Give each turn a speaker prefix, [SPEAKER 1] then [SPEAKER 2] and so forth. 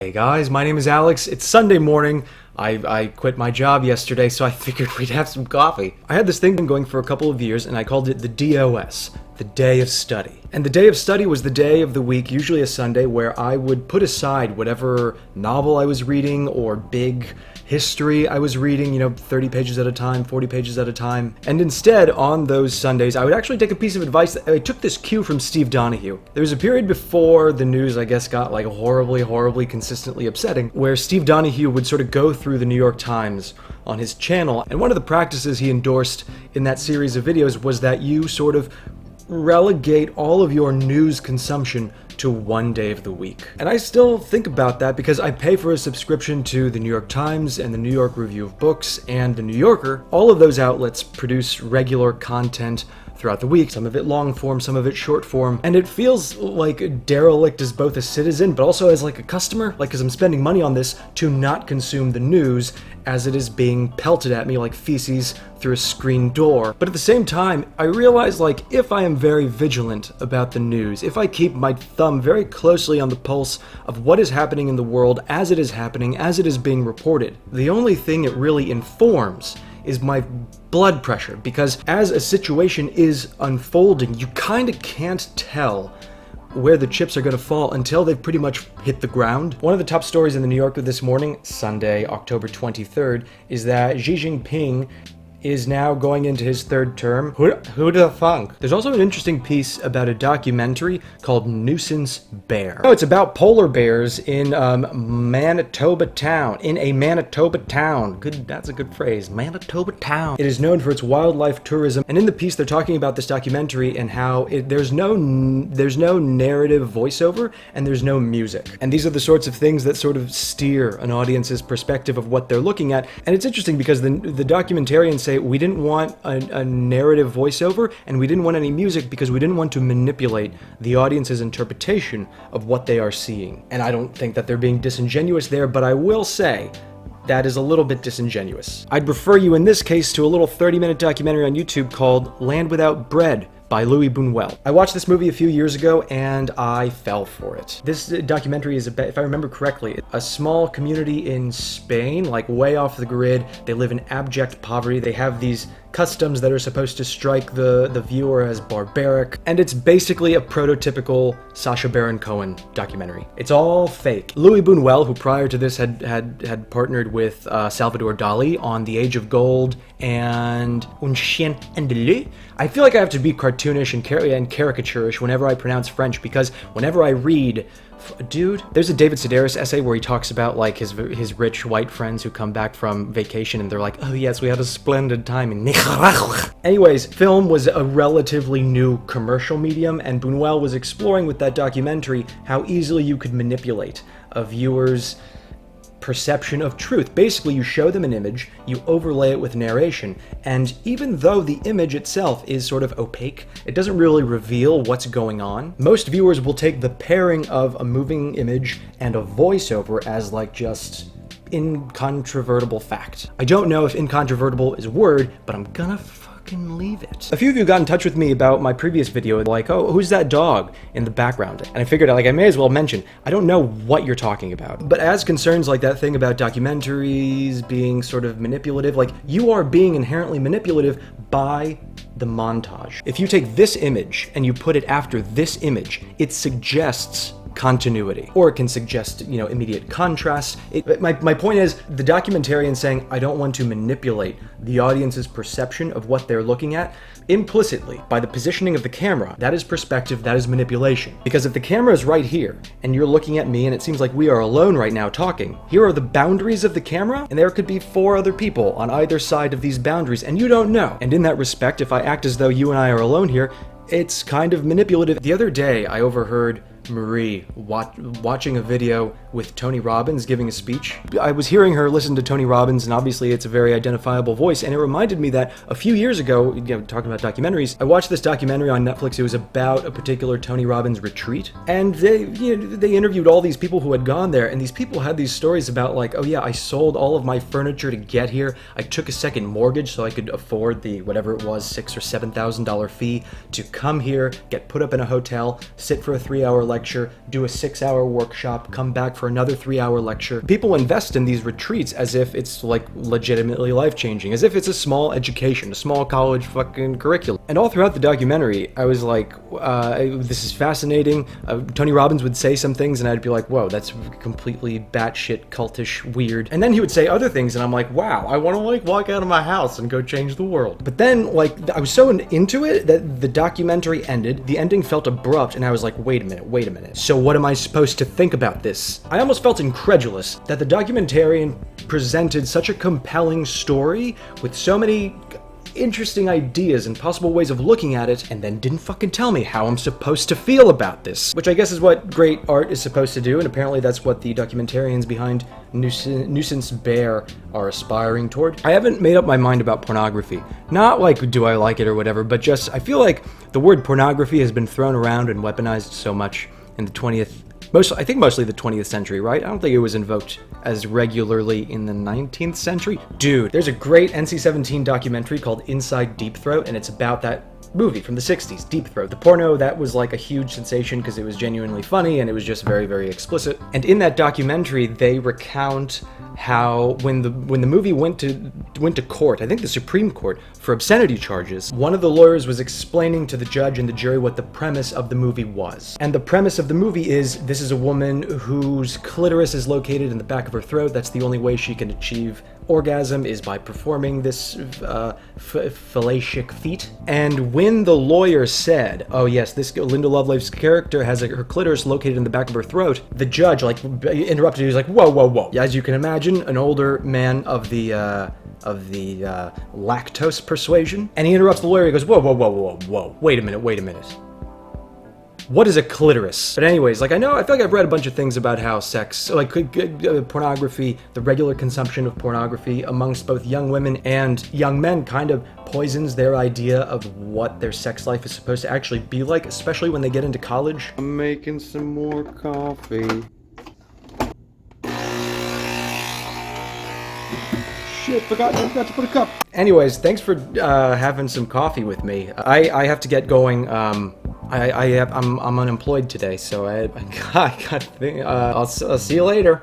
[SPEAKER 1] Hey guys, my name is Alex. It's Sunday morning. I quit my job yesterday, so I figured we'd have some coffee. I had this thing going for a couple of years, and I called it the DOS, the Day of Study. And the Day of Study was the day of the week, usually a Sunday, where I would put aside whatever novel I was reading or big history I was reading, 30 pages at a time, 40 pages at a time. And instead, on those Sundays, I would actually take a piece of advice. I took this cue from Steve Donahue. There was a period before the news, I guess, got like horribly, consistently upsetting, where Steve Donahue would sort of go through the New York Times on his channel. And one of the practices he endorsed in that series of videos was that you sort of relegate all of your news consumption to one day of the week. And I still think about that because I pay for a subscription to the New York Times and the New York Review of Books and the New Yorker. All of those outlets produce regular content throughout the week, some of it long form, some of it short form, and it feels like derelict as both a citizen, but also as like a customer, because I'm spending money on this, to not consume the news as it is being pelted at me like feces through a screen door. But at the same time, I realize if I am very vigilant about the news, if I keep my thumb very closely on the pulse of what is happening in the world as it is happening, as it is being reported, the only thing it really informs is my blood pressure, because as a situation is unfolding, you kind of can't tell where the chips are going to fall until they've pretty much hit the ground. One of the top stories in the New Yorker this morning, Sunday, October 23rd, is that Xi Jinping is now going into his third term. Who the funk? There's also an interesting piece about a documentary called Nuisance Bear. Oh, it's about polar bears in Manitoba Town. In a Manitoba town. That's a good phrase. Manitoba Town. It is known for its wildlife tourism. And in the piece, they're talking about this documentary and how there's no narrative voiceover and there's no music. And these are the sorts of things that sort of steer an audience's perspective of what they're looking at. And it's interesting because the documentarians say we didn't want a narrative voiceover and we didn't want any music because we didn't want to manipulate the audience's interpretation of what they are seeing. And I don't think that they're being disingenuous there, but I will say that is a little bit disingenuous. I'd refer you in this case to a little 30-minute documentary on YouTube called Land Without Bread by Louis Buñuel. I watched this movie a few years ago and I fell for it. This documentary is about, if I remember correctly, a small community in Spain, way off the grid. They live in abject poverty. They have these customs that are supposed to strike the viewer as barbaric, and it's basically a prototypical Sacha Baron Cohen documentary. It's all fake. Louis Buñuel, who prior to this had partnered with Salvador Dali on The Age of Gold and Un Chien Andalou. I feel like I have to be cartoonish and caricaturish whenever I pronounce French, because whenever I read dude, there's a David Sedaris essay where he talks about his rich white friends who come back from vacation and they're like, oh yes, we had a splendid time in Nicaragua. Anyways, film was a relatively new commercial medium, and Buñuel was exploring with that documentary how easily you could manipulate a viewer's perception of truth. Basically, you show them an image, you overlay it with narration, and even though the image itself is sort of opaque, it doesn't really reveal what's going on. Most viewers will take the pairing of a moving image and a voiceover as just incontrovertible fact. I don't know if incontrovertible is a word, but I'm gonna fucking leave it. A few of you got in touch with me about my previous video, oh, who's that dog in the background? And I figured I may as well mention, I don't know what you're talking about. But as concerns that thing about documentaries being sort of manipulative, you are being inherently manipulative by the montage. If you take this image and you put it after this image, it suggests continuity, or it can suggest immediate contrast. My point is, the documentarian saying I don't want to manipulate the audience's perception of what they're looking at, implicitly by the positioning of the camera, that is perspective, that is manipulation. Because if the camera is right here and you're looking at me and it seems like we are alone right now talking, here are the boundaries of the camera, and there could be 4 other people on either side of these boundaries and you don't know. And in that respect, if I act as though you and I are alone here, it's kind of manipulative. The other day I overheard Marie watching a video with Tony Robbins giving a speech. I was hearing her listen to Tony Robbins, and obviously it's a very identifiable voice, and it reminded me that a few years ago, talking about documentaries, I watched this documentary on Netflix. It was about a particular Tony Robbins retreat, and they interviewed all these people who had gone there, and these people had these stories about oh yeah, I sold all of my furniture to get here. I took a second mortgage so I could afford the whatever it was, $6,000 or $7,000 fee to come here, get put up in a hotel, sit for a 3-hour lecture, lecture, do a 6-hour workshop, come back for another 3-hour lecture. People invest in these retreats as if it's like legitimately life-changing, as if it's a small education, a small college fucking curriculum. And all throughout the documentary, I was like, this is fascinating. Tony Robbins would say some things and I'd be like, whoa, that's completely batshit cultish weird. And then he would say other things and I'm like, wow, I want to like walk out of my house and go change the world. But then like I was so into it that the documentary ended. The ending felt abrupt and I was like, wait a minute. So what am I supposed to think about this? I almost felt incredulous that the documentarian presented such a compelling story with so many interesting ideas and possible ways of looking at it, and then didn't fucking tell me how I'm supposed to feel about this. Which I guess is what great art is supposed to do, and apparently that's what the documentarians behind Nuisance Bear are aspiring toward. I haven't made up my mind about pornography. Not like, do I like it or whatever, but just, I feel like the word pornography has been thrown around and weaponized so much in the 20th, I think mostly the 20th century, right? I don't think it was invoked as regularly in the 19th century. Dude, there's a great NC-17 documentary called Inside Deep Throat, and it's about that movie from the 60s, Deep Throat. The porno that was like a huge sensation because it was genuinely funny and it was just very, very explicit. And in that documentary, they recount how when the movie went to court, I think the Supreme Court, for obscenity charges, one of the lawyers was explaining to the judge and the jury what the premise of the movie was. And the premise of the movie is, this is a woman whose clitoris is located in the back of her throat. That's the only way she can achieve orgasm, is by performing this fallacic feat. And when the lawyer said, oh yes, this Linda Lovelace's character has her clitoris located in the back of her throat, the judge like interrupted. He was like, whoa. As you can imagine, an older man of the lactose persuasion, and he interrupts the lawyer. He goes, whoa, wait a minute. What is a clitoris? But anyways, like I feel like I've read a bunch of things about how sex, like pornography, the regular consumption of pornography amongst both young women and young men kind of poisons their idea of what their sex life is supposed to actually be like, especially when they get into college. I'm making some more coffee. Shit, forgot to put a cup. Anyways, thanks for having some coffee with me. I have to get going. I'm unemployed today, so I got. I'll see you later.